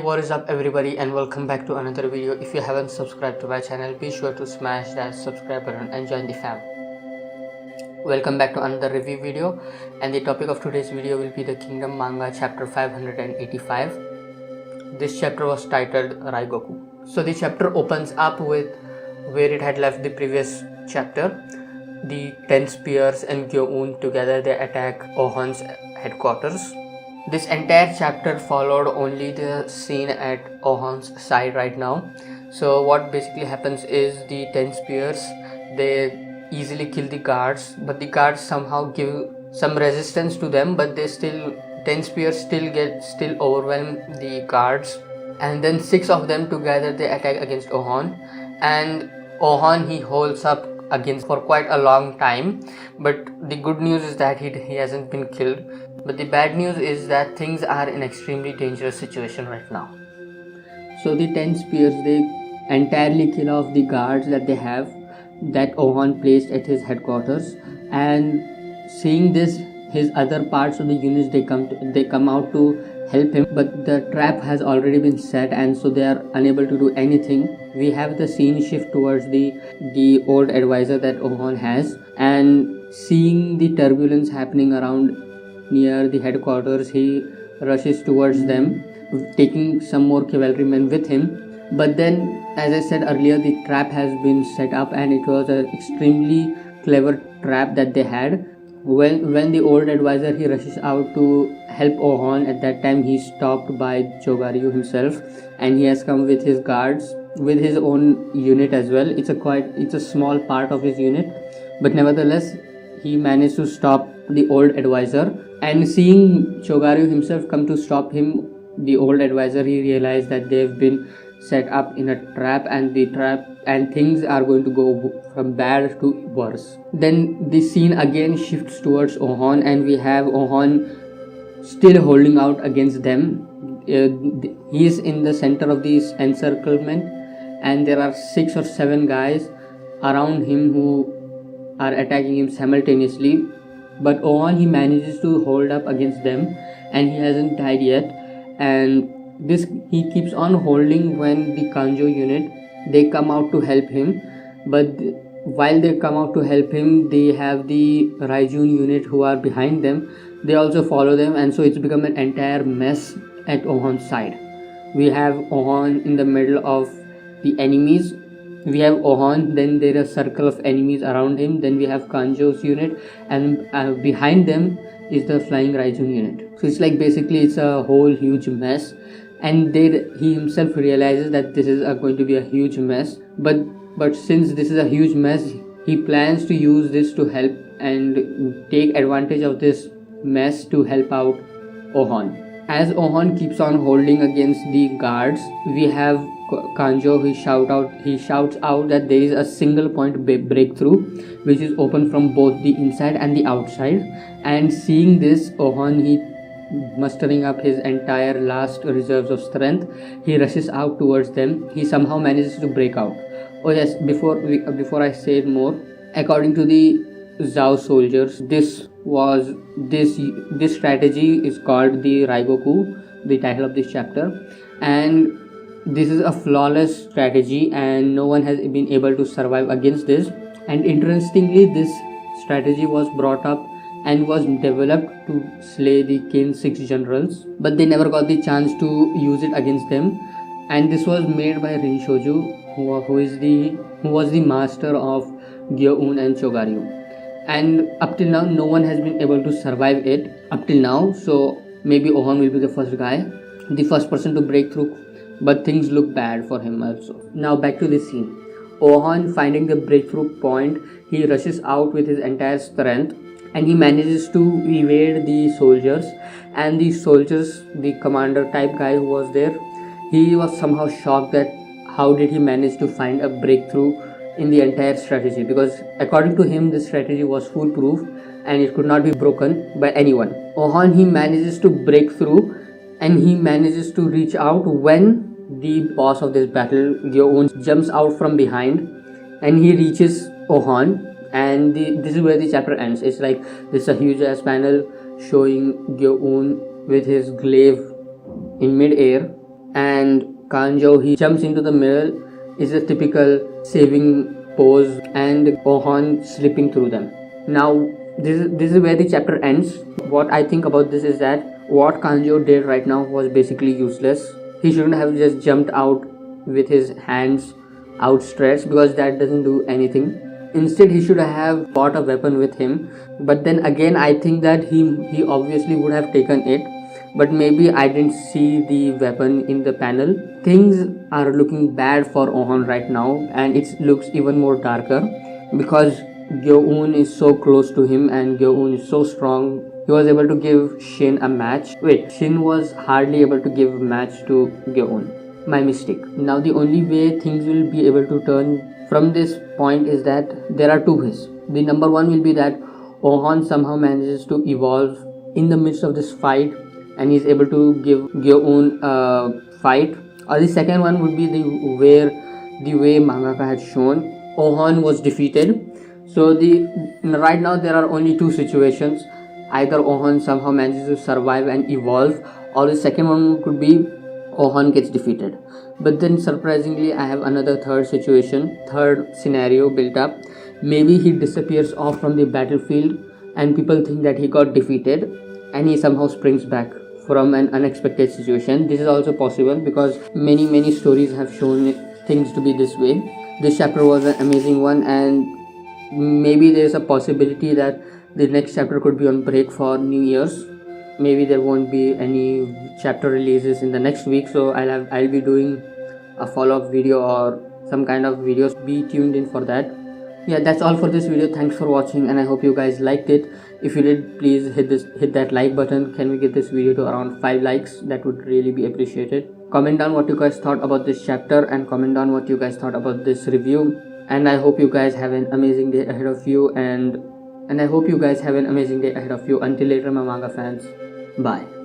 what is up everybody, and welcome back to another video. If you haven't subscribed to my channel, be sure to smash that subscribe button and join the fam. Welcome back to another review video, and the topic of today's video will be the Kingdom manga chapter 585. This chapter was titled Raigoku. So the chapter opens up with where it had left the previous chapter. The 10 spears and Gyou'un together they attack Ouhon's headquarters. This entire chapter followed only the scene at Ouhon's side right now. So what basically happens is the 10 spears, they easily kill the guards, but the guards somehow give some resistance to them, but 10 spears still overwhelm the guards, and then 6 of them together they attack against Ouhon, and Ouhon he holds up against for quite a long time. But the good news is that he hasn't been killed, but the bad news is that things are in extremely dangerous situation right now. So the 10 spears they entirely kill off the guards that they have, that Ouhon placed at his headquarters, and seeing this, his other parts of the units they come out to help him, but the trap has already been set, and so they are unable to do anything. We have the scene shift towards the old advisor that Ouhon has, and seeing the turbulence happening around near the headquarters, he rushes towards them, taking some more cavalrymen with him. But then, as I said earlier, the trap has been set up, and it was an extremely clever trap that they had. When the old advisor he rushes out to help Ouhon, at that time he's stopped by Gyou'un himself, and he has come with his guards, with his own unit as well. It's a small part of his unit, but nevertheless he managed to stop the old advisor. And seeing Gyou'un himself come to stop him, the old advisor, he realized that they've been set up in a trap, and things are going to go from bad to worse. Then the scene again shifts towards Ouhon, and we have Ouhon still holding out against them. He is in the center of this encirclement, and there are 6 or 7 guys around him who are attacking him simultaneously. But Ouhon he manages to hold up against them, and he hasn't died yet. And this he keeps on holding when the Kanjo unit they come out to help him. But while they come out to help him, they have the Gyou'un unit who are behind them. They also follow them, and so it's become an entire mess at Ouhon's side. We have Ouhon in the middle of the enemies. We have Ouhon, then there is a circle of enemies around him. Then we have Kanjo's unit, and behind them is the flying Gyou'un unit. So it's like basically it's a whole huge mess, and he himself realizes that this is going to be a huge mess. But since this is a huge mess, he plans to use this to help and take advantage of this mess to help out Ouhon. As Ouhon keeps on holding against the guards, we have Kanjo. He shouts out that there is a single point breakthrough which is open from both the inside and the outside. And seeing this, Ouhon he mustering up his entire last reserves of strength, he rushes out towards them. He somehow manages to break out. Oh yes, before I say more, according to the Zhao soldiers, this strategy is called the Raigoku, the title of this chapter, and this is a flawless strategy, and no one has been able to survive against this. And interestingly, this strategy was brought up and was developed to slay the Kane's 6 generals, but they never got the chance to use it against them. And this was made by Rinshoju, who was the master of Gyou'un and Chogaryu. And up till now, no one has been able to survive it up till now. So maybe Ouhon will be the first guy, the first person to break through. But things look bad for him also. Now back to this scene. Ouhon, finding the breakthrough point, he rushes out with his entire strength, and he manages to evade the soldiers. And the soldiers, the commander type guy who was there, he was somehow shocked that how did he manage to find a breakthrough in the entire strategy, because according to him this strategy was foolproof and it could not be broken by anyone. Ouhon he manages to break through, and he manages to reach out when the boss of this battle, Gyou'un, jumps out from behind, and he reaches Ouhon, and this is where the chapter ends. It's like this is a huge ass panel showing Gyou'un with his glaive in mid-air, and Kanjo, he jumps into the mirror, is a typical saving pose, and Ouhon slipping through them. Now this is where the chapter ends. What I think about this is that what Kanjo did right now was basically useless. He shouldn't have just jumped out with his hands outstretched, because that doesn't do anything. Instead, he should have bought a weapon with him. But then again, I think that he obviously would have taken it, but maybe I didn't see the weapon in the panel. Things are looking bad for Ouhon right now, and it looks even more darker because Gyou'un is so close to him and Gyou'un is so strong. He was able to give Shin a match. Wait, Shin was hardly able to give a match to Gyou'un. My mistake. Now the only way things will be able to turn from this point is that there are two ways. The number one will be that Ouhon somehow manages to evolve in the midst of this fight and he's able to give Gyou'un a fight. Or the second one would be the way mangaka had shown Ouhon was defeated. So right now there are only two situations. Either Ouhon somehow manages to survive and evolve, or the second one could be Ouhon gets defeated. But then surprisingly, I have another third scenario built up. Maybe he disappears off from the battlefield and people think that he got defeated and he somehow springs back from an unexpected situation. This is also possible because many stories have shown things to be this way. This chapter was an amazing one, and maybe there is a possibility that the next chapter could be on break for New Year's. Maybe there won't be any chapter releases in the next week, so I'll be doing a follow-up video or some kind of videos. Be tuned in for that. Yeah, that's all for this video. Thanks for watching, and I hope you guys liked it. If you did, please hit that like button. Can we get this video to around 5 likes? That would really be appreciated. Comment down what you guys thought about this chapter, and comment down what you guys thought about this review. And I hope you guys have an amazing day ahead of you, and I hope you guys have an amazing day ahead of you. Until later, my manga fans. Bye.